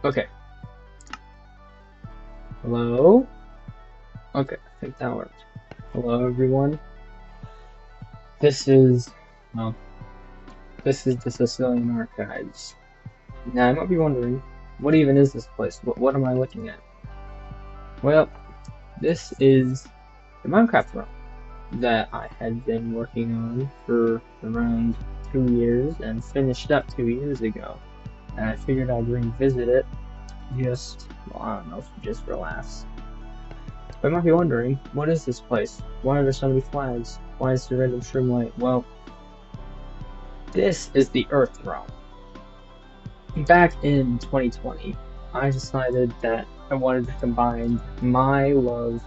Okay. Hello? Okay, I think that worked. Hello, everyone. This is, well, this is the Sicilian Archives. Now, you might be wondering, what even is this place? What am I looking at? Well, this is the Minecraft realm that I had been working on for around 2 years and finished up 2 years ago. And I figured I'd revisit it just, well, I don't know, just for laughs. But you might be wondering, what is this place? Why are there so many flags? Why is there random streamlight? Well, this is the Earth realm. Back in 2020, I decided that I wanted to combine my love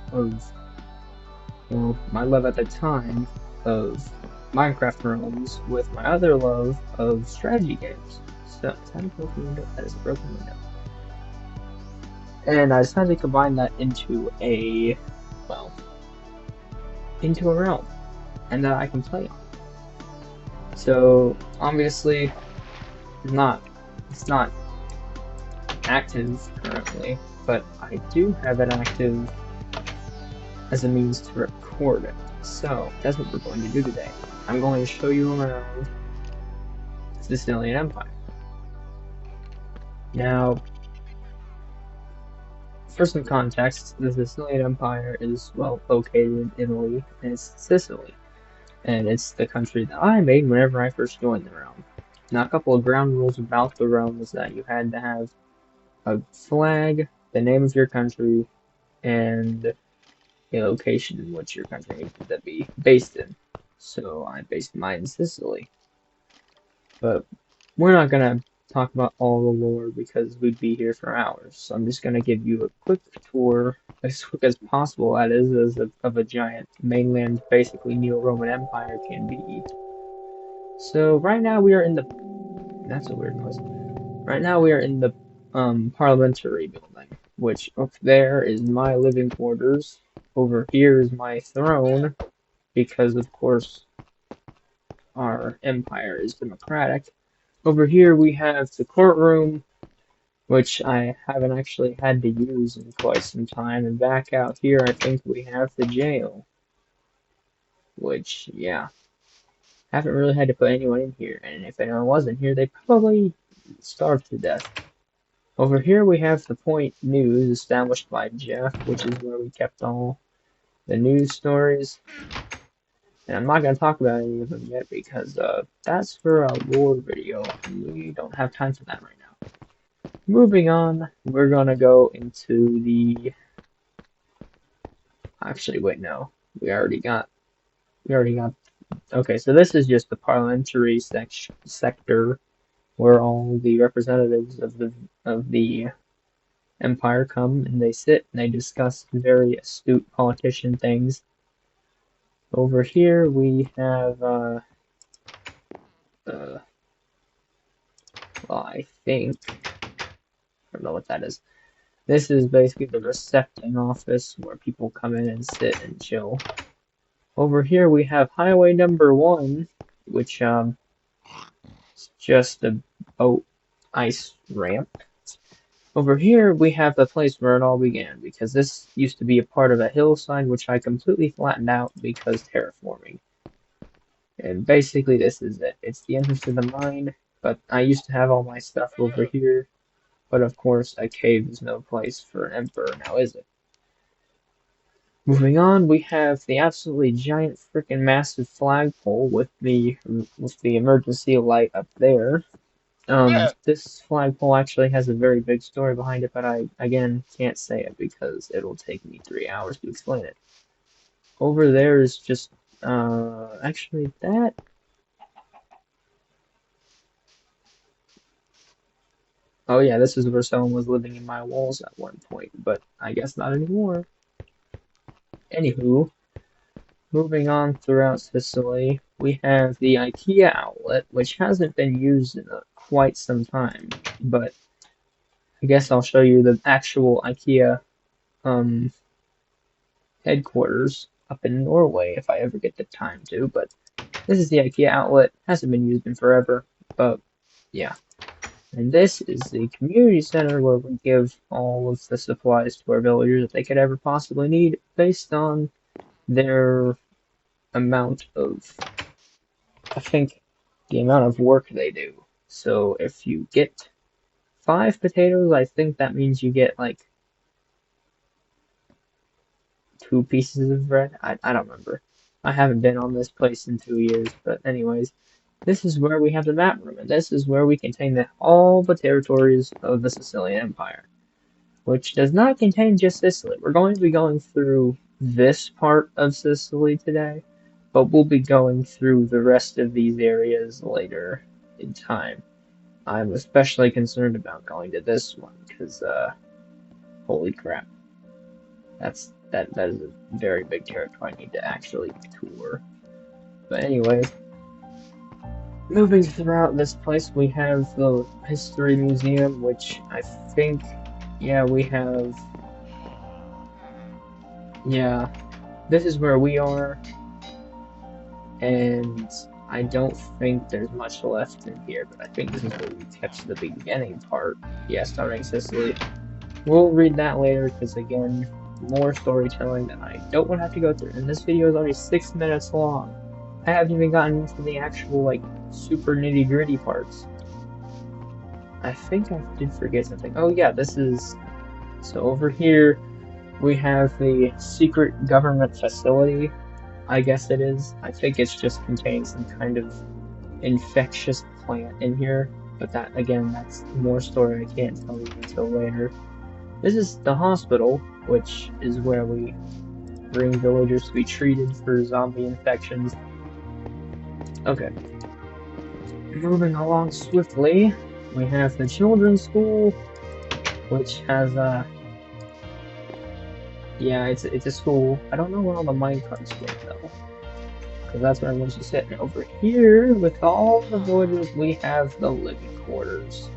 my love at the time of Minecraft realms with my other love of strategy games. So, is that a broken window? That is a broken window. And I decided to combine that into into a realm, and that I can play on. So, obviously, it's not active currently, but I do have it active as a means to record it. So that's what we're going to do today. I'm going to show you around the Sicilian Empire. Now, for some context, the Sicilian Empire is, well, located in Italy, and it's Sicily. And it's the country that I made whenever I first joined the realm. Now, a couple of ground rules about the realm was that you had to have a flag, the name of your country, and a location in which your country needs to be based in. So I based mine in Sicily. But we're not gonna talk about all the lore because we'd be here for hours. So I'm just gonna give you a quick tour, as quick as possible, that is, of a giant mainland, basically Neo-Roman Empire can be. So right now we are in the. That's a weird noise. Right now we are in the parliamentary building, which up there is my living quarters. Over here is my throne, because of course our empire is democratic. Over here we have the courtroom, which I haven't actually had to use in quite some time, and back out here I think we have the jail, which, yeah, haven't really had to put anyone in here, and if anyone was in here, they probably starved to death. Over here we have the Point News, established by Jeff, which is where we kept all the news stories. And I'm not going to talk about any of them yet because that's for a lore video, and we don't have time for that right now. Moving on, we're going to go into the... Actually, wait, no. We already got... Okay, so this is just the parliamentary sector where all the representatives of the empire come and they sit and they discuss very astute politician things. Over here we have well, I think I don't know what that is. This is basically the reception office where people come in and sit and chill. Over here we have highway number 1, which is just a boat ice ramp. Over here we have the place where it all began, because this used to be a part of a hillside which I completely flattened out because terraforming. And basically this is it. It's the entrance to the mine, but I used to have all my stuff over here. But of course, a cave is no place for an emperor, now is it? Moving on, we have the absolutely giant freaking massive flagpole with the emergency light up there. This flagpole actually has a very big story behind it, but I, again, can't say it because it'll take me 3 hours to explain it. Over there is just, actually that... Oh yeah, this is where someone was living in my walls at one point, but I guess not anymore. Anywho, moving on throughout Sicily, we have the IKEA outlet, which hasn't been used in quite some time, but I guess I'll show you the actual IKEA headquarters up in Norway if I ever get the time to, but this is the IKEA outlet. Hasn't been used in forever, but yeah. And this is the community center where we give all of the supplies to our villagers that they could ever possibly need based on their amount of, I think, the amount of work they do. So if you get 5 potatoes, I think that means you get like 2 pieces of bread. I don't remember. I haven't been on this place in 2 years, but anyways, this is where we have the map room, and this is where we contain all the territories of the Sicilian Empire, which does not contain just Sicily. We're going to be going through this part of Sicily today, but we'll be going through the rest of these areas later in time. I'm especially concerned about going to this one, because, holy crap. That is a very big territory I need to actually tour. But anyways, moving throughout this place, we have the History Museum, which I think, yeah, we have, yeah, this is where we are, and I don't think there's much left in here, but I think this is where we catch the beginning part. Yeah, starting Sicily. We'll read that later, because again, more storytelling that I don't want to have to go through. And this video is already 6 minutes long. I haven't even gotten into the actual, like, super nitty-gritty parts. I think I did forget something. Oh yeah, this is... So over here, we have the secret government facility, I guess it is. I think it's just containing some kind of infectious plant in here. But that, again, that's more story I can't tell you until later. This is the hospital, which is where we bring villagers to be treated for zombie infections. Okay. Moving along swiftly, we have the children's school, which has yeah, it's a school. I don't know where all the minecarts go though, because that's where everyone's just sitting. Over here, with all the villagers, we have the living quarters,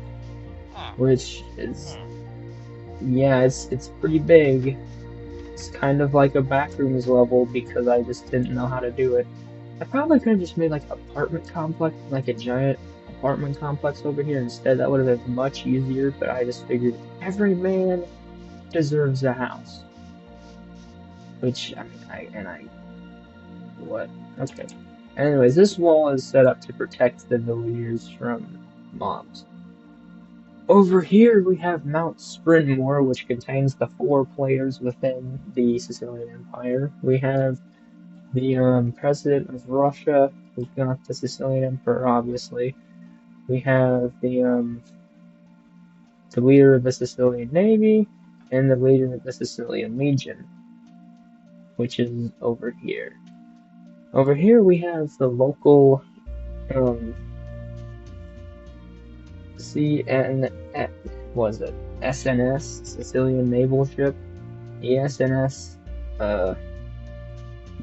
which is, yeah, it's pretty big. It's kind of like a backrooms level because I just didn't know how to do it. I probably could have just made like an apartment complex, like a giant apartment complex over here instead. That would have been much easier, but I just figured every man deserves a house. Which, I mean, what? Okay. Anyways, this wall is set up to protect the villagers from mobs. Over here we have Mount Sprintmore, which contains the 4 players within the Sicilian Empire. We have the president of Russia, who's got the Sicilian Emperor, obviously. We have the leader of the Sicilian Navy, and the leader of the Sicilian Legion, which is over here. Over here we have the local was it SNS, Sicilian Naval Ship, the SNS, the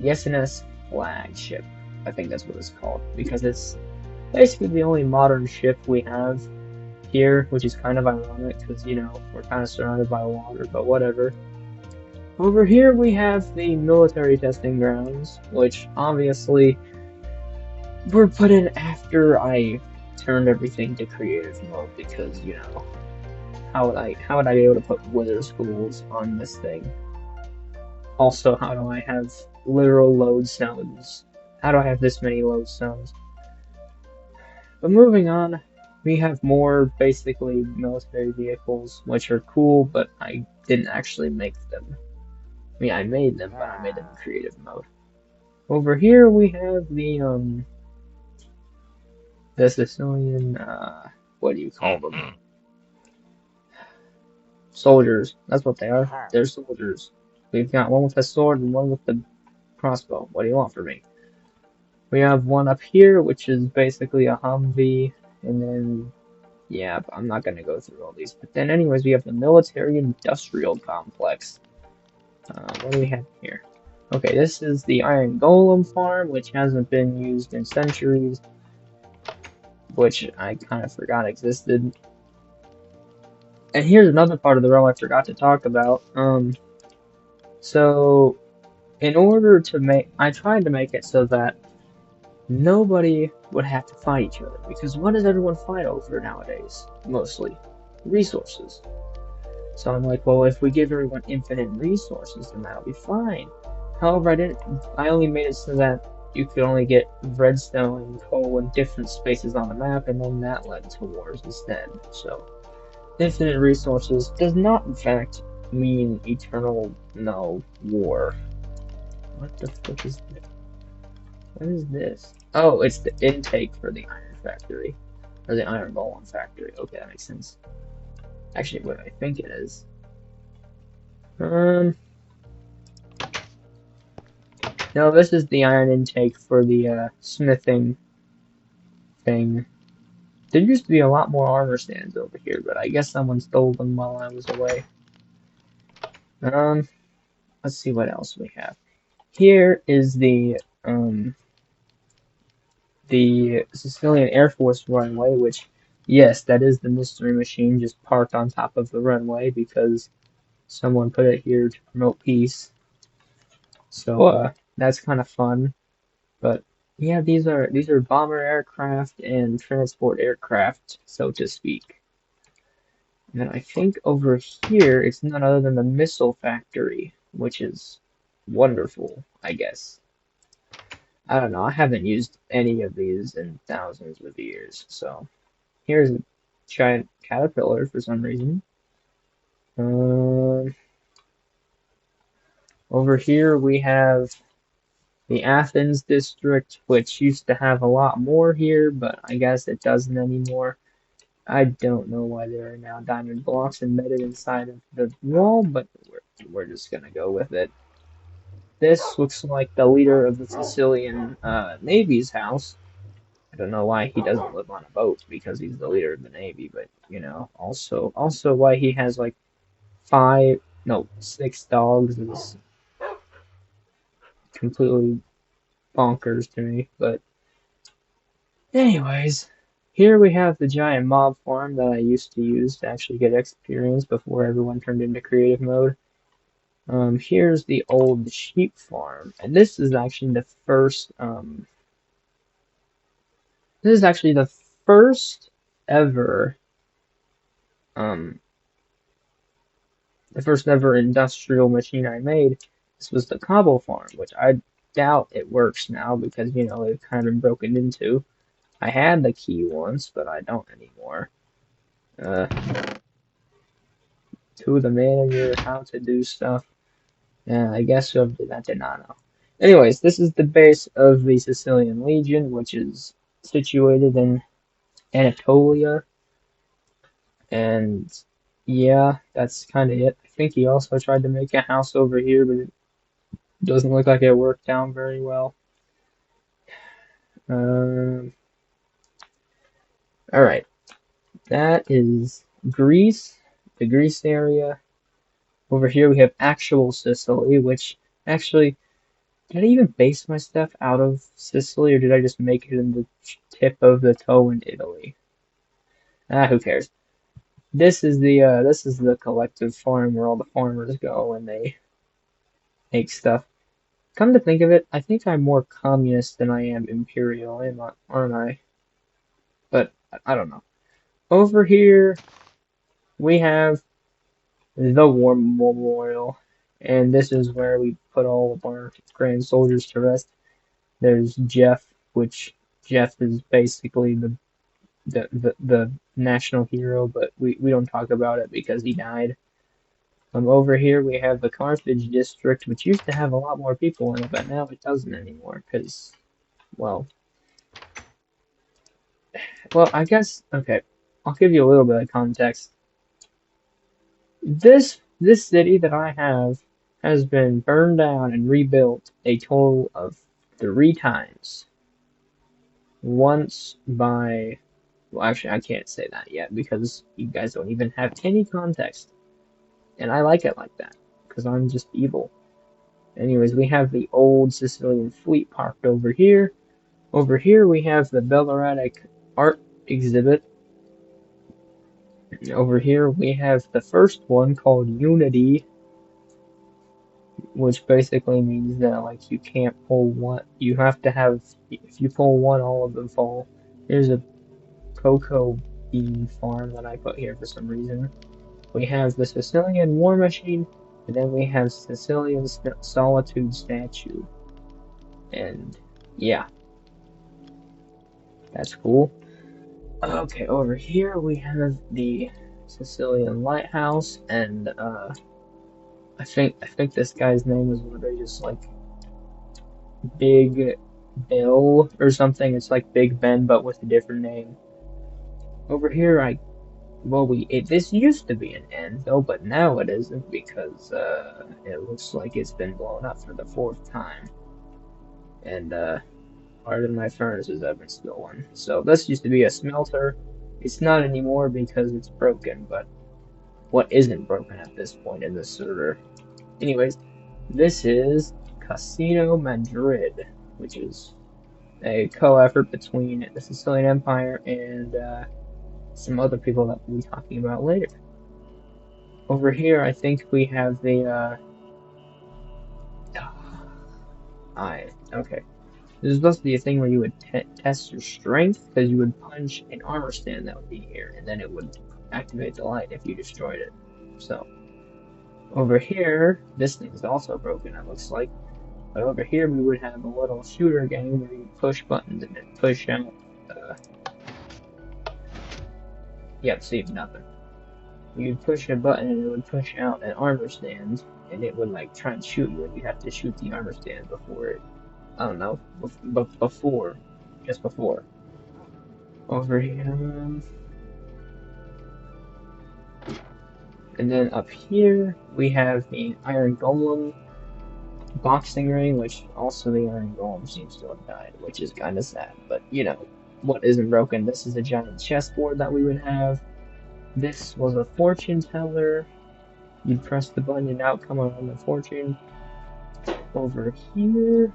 SNS flagship. I think that's what it's called, because it's basically the only modern ship we have here, which is kind of ironic because, you know, we're kind of surrounded by water, but whatever. Over here we have the military testing grounds, which obviously were put in after I turned everything to creative mode, because, you know, how would I be able to put wither schools on this thing? Also, how do I have literal load zones? How do I have this many load zones? But moving on, we have more basically military vehicles, which are cool, but I didn't actually make them. I mean, I made them, but I made them in creative mode. Over here we have the Sicilian, what do you call them? Soldiers. That's what they are. They're soldiers. We've got one with a sword and one with the crossbow. What do you want from me? We have one up here, which is basically a Humvee, and then, yeah, I'm not gonna go through all these. But then anyways, we have the military-industrial complex. What do we have here? Okay, this is the Iron Golem farm, which hasn't been used in centuries, which I kind of forgot existed. And here's another part of the realm I forgot to talk about. So, in order to make, I tried to make it so that nobody would have to fight each other, because what does everyone fight over nowadays? Mostly resources. So I'm like, well, if we give everyone infinite resources, then that'll be fine. However, I only made it so that you could only get redstone and coal in different spaces on the map, and then that led to wars instead. So infinite resources does not, in fact, mean eternal no war. What the fuck is this? What is this? Oh, it's the intake for the iron factory. Or the iron golem factory. Okay, that makes sense. Actually, what I think it is. Um, no, this is the iron intake for the smithing thing. There used to be a lot more armor stands over here, but I guess someone stole them while I was away. Um, let's see what else we have. Here is the Sicilian Air Force runway, which, yes, that is the mystery machine just parked on top of the runway because someone put it here to promote peace. So that's kind of fun. But yeah, these are bomber aircraft and transport aircraft, so to speak. And then I think over here it's none other than the missile factory, which is wonderful, I guess. I don't know, I haven't used any of these in thousands of years, so here's a giant caterpillar for some reason. Um, over here we have the Athens district, which used to have a lot more here, but I guess it doesn't anymore. I don't know why there are now diamond blocks embedded inside of the wall, but we're just gonna go with it. This looks like the leader of the Sicilian Navy's house. I don't know why he doesn't live on a boat because he's the leader of the Navy, but you know, also why he has like five, no, six dogs is completely bonkers to me. But anyways, here we have the giant mob farm that I used to use to actually get experience before everyone turned into creative mode. Here's the old sheep farm, and this is actually the first ever, um, the first ever industrial machine I made. This was the cobble farm, which I doubt it works now because, you know, it's kind of broken into. I had the key once, but I don't anymore. Uh, to the manager, how to do stuff. Yeah, I guess whoever did that did not know. Anyways, this is the base of the Sicilian Legion, which is situated in Anatolia. And yeah, that's kind of it. I think he also tried to make a house over here, but it doesn't look like it worked out very well. Um, all right, that is Greece, the Greece area. Over here we have actual Sicily, which actually, did I even base my stuff out of Sicily, or did I just make it in the tip of the toe in Italy? Ah, who cares? This is the collective farm where all the farmers go and they make stuff. Come to think of it, I think I'm more communist than I am imperial, aren't I? But I don't know. Over here we have the War Memorial, and this is where we put all of our grand soldiers to rest. There's Jeff, which Jeff is basically the national hero, but we don't talk about it because he died. Over here we have the Carthage district, which used to have a lot more people in it, but now it doesn't anymore because, well, I guess okay. I'll give you a little bit of context. This city that I have has been burned down and rebuilt a total of 3 times. Once by, well, actually, I can't say that yet because you guys don't even have any context. And I like it like that because I'm just evil. Anyways, we have the old Sicilian fleet parked over here. Over here, we have the Bellaritic art exhibit. Over here, we have the first one called Unity. which basically means that like you can't pull one. You have to have if you pull one, all of them fall. Here's a cocoa bean farm that I put here for some reason. We have the Sicilian War Machine, and then we have Sicilian Solitude Statue. And yeah, that's cool. Okay, over here we have the Sicilian Lighthouse, and I think this guy's name is literally just like Big Bill or something. It's like Big Ben, but with a different name. Over here, this used to be an inn though, but now it isn't because it looks like it's been blown up for the fourth time, and part of my furnaces have been stolen. So this used to be a smelter. It's not anymore because it's broken, but what isn't broken at this point in the server? Anyways, this is Casino Madrid, which is a co-effort between the Sicilian Empire and some other people that we'll be talking about later. Over here, I think we have the okay. This is supposed to be a thing where you would test your strength, because you would punch an armor stand that would be here, and then it would activate the light if you destroyed it. So, over here, this thing is also broken, it looks like. But over here, we would have a little shooter game where you push buttons and then push out. Yep, see, nothing. You'd push a button and it would push out an armor stand, and it would like try and shoot you, and you have to shoot the armor stand before it. I don't know, just before. Over here. And then up here, we have the Iron Golem boxing ring, which also the Iron Golem seems to have died, which is kind of sad. But, you know, what isn't broken? This is a giant chessboard that we would have. This was a fortune teller. You'd press the button and out come on the fortune. Over here.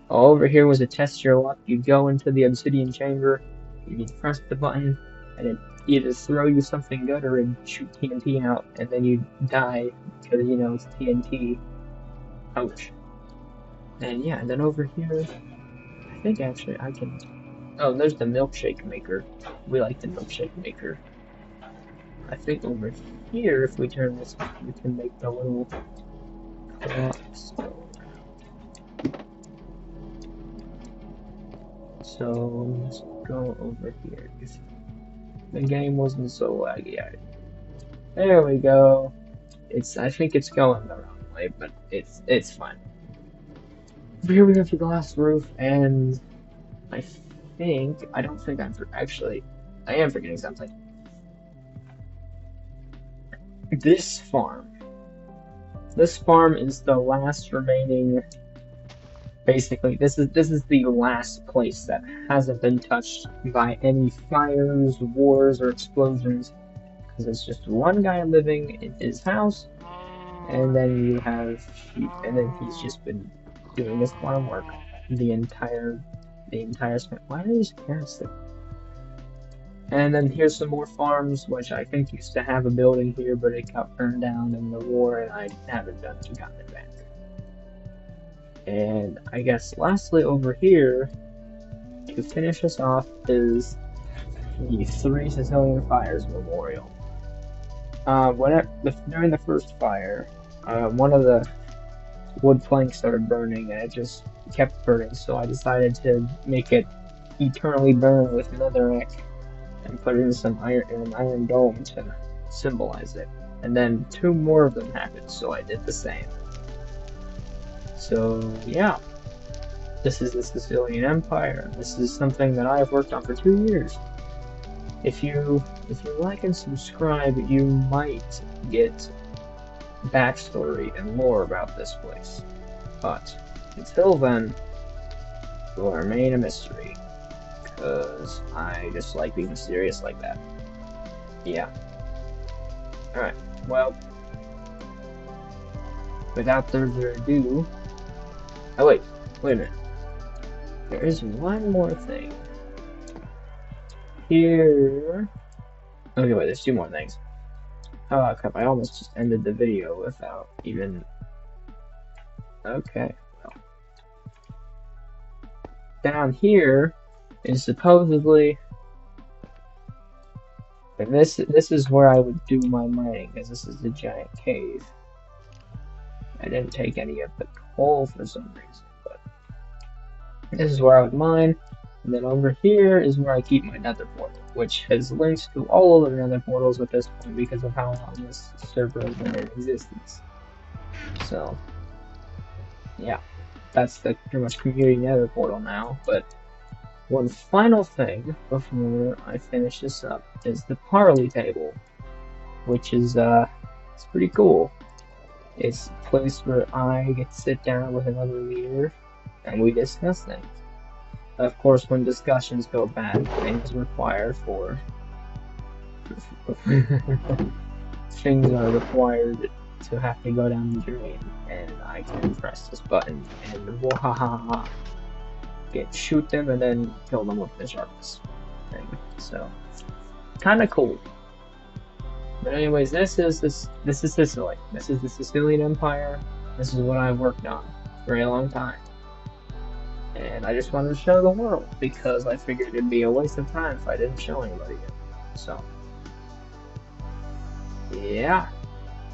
Over here was a test your luck. You'd go into the obsidian chamber, you'd press the button, and it'd either throw you something good or it'd shoot TNT out, and then you'd die because, you know, it's TNT. Ouch. And yeah, and then over here, I think actually I can. Oh, there's the milkshake maker. We like the milkshake maker. I think over here, if we turn this, we can make the little clocks go. So let's go over here. If the game wasn't so laggy, there we go. I think it's going the wrong way, but it's fine. Over here we have the glass roof, and I don't think actually, I am forgetting something. This farm is the last remaining. Basically, this is the last place that hasn't been touched by any fires, wars, or explosions, because it's just one guy living in his house, and then you have sheep, and then he's just been doing this farm work the entire Why are these parents there? And then here's some more farms, which I think used to have a building here, but it got burned down in the war, and I haven't gotten it back. And I guess lastly over here, to finish us off, is the 3 Sicilian Fires Memorial. During the first fire, one of the wood planks started burning, and it just kept burning, so I decided to make it eternally burn with netherrack and put in an iron dome to symbolize it. And then 2 more of them happened, so I did the same. So yeah, this is the Sicilian Empire. This is something that I have worked on for 2 years. If you like and subscribe, you might get backstory and lore about this place. But until then, it will remain a mystery, because I just like being mysterious like that. Yeah. Alright, well, without further ado. Oh wait a minute. There is one more thing. Here. Okay, wait, there's 2 more things. Oh crap, I almost just ended the video without even... Okay, well. Down here is supposedly... And this is where I would do my mining, because this is a giant cave. I didn't take any of the coal for some reason, but this is where I would mine. And then over here is where I keep my nether portal, which has links to all of the nether portals at this point because of how long this server has been in existence. So, yeah, that's the pretty much community nether portal now. But one final thing before I finish this up is the parley table, which is it's pretty cool. It's a place where I get to sit down with another leader and we discuss things. Of course, when discussions go bad, things require for things are required to have to go down the drain, and I can press this button and wahaha, shoot them and then kill them with the sharks thing. So, kind of cool. But anyways, this is Sicily. This is the Sicilian Empire. This is what I've worked on for a long time. And I just wanted to show the world because I figured it'd be a waste of time if I didn't show anybody it. So, yeah.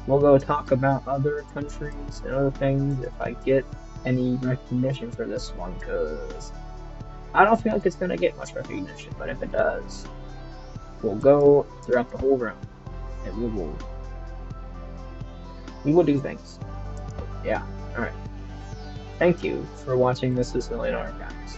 We'll go talk about other countries and other things if I get any recognition for this one, because I don't feel like it's going to get much recognition, but if it does, we'll go throughout the whole round, and we will do things. Yeah, alright. Thank you for watching the Sicilian Archives.